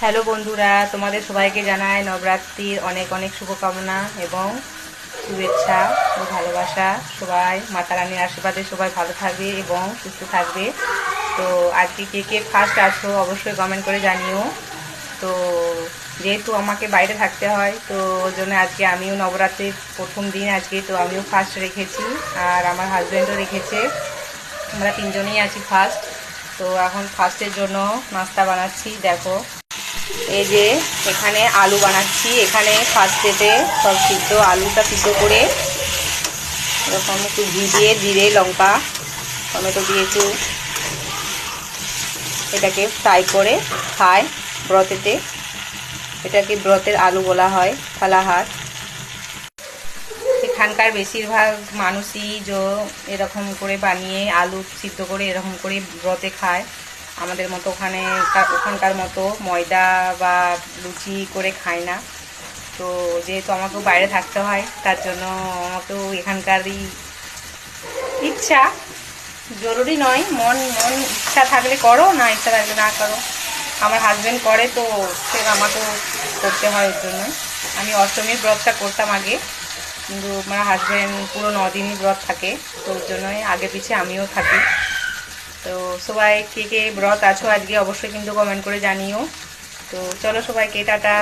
Hello বন্ধুরা, তোমাদের সবাইকে জানাই নবরাত্রির অনেক অনেক শুভকামনা এবং শুভেচ্ছা ও ভালোবাসা। সবাই মাতা রানীর আশীর্বাদে সবাই ভালো থাকবে এবং সুস্থ থাকবে। তো আজকে কে কে ফার্স্ট আছো অবশ্যই কমেন্ট করে জানিও। তো যেহেতু আমাকে বাইরে থাকতে হয়, তো ওই জন্য আজকে আমিও নবরাত্রির প্রথম দিন আজকে, তো আমিও ফার্স্ট রেখেছি আর আমার হাজব্যান্ডও রেখেছে। আমরা তিনজনেই আছি ফার্স্ট। তো এখন ফার্স্টের জন্য নাস্তা বানাচ্ছি। দেখো, এই যে এখানে আলু বানাচ্ছি। এখানে ফার্স্টেতে সব সিদ্ধ আলুটা সিদ্ধ করে এরকম একটু ঘি দিয়ে জিরে লঙ্কা টমেটো দিয়ে একটু এটাকে ফ্রাই করে খায় ব্রতেতে। এটাকে ব্রতের আলু বলা হয়, ফালাহার। এখানকার বেশিরভাগ মানুষই এরকম করে বানিয়ে আলু সিদ্ধ করে এরকম করে ব্রতে খায়। আমাদের মতো ওখানকার মতো ময়দা বা লুচি করে খায় না। তো যেহেতু আমাকেও বাইরে থাকতে হয়, তার জন্য আমাকেও এখানকারই ইচ্ছা, জরুরি নয়, মন মন ইচ্ছা থাকলে করো, না ইচ্ছা থাকলে না করো। আমার হাজব্যান্ড করে, তো সে আমাকেও করতে হয়। ওর জন্য আমি অষ্টমীর ব্রতটা করতাম আগে, কিন্তু আমার হাজব্যান্ড পুরো 9 দিনই ব্রত থাকে, তো ওর জন্যই আগে পিছিয়ে আমিও থাকি। তো সবাই কে কে ব্রত আছো আজকে অবশ্যই কিন্তু কমেন্ট করে জানিও। তো চলো সবাইকে টাটা।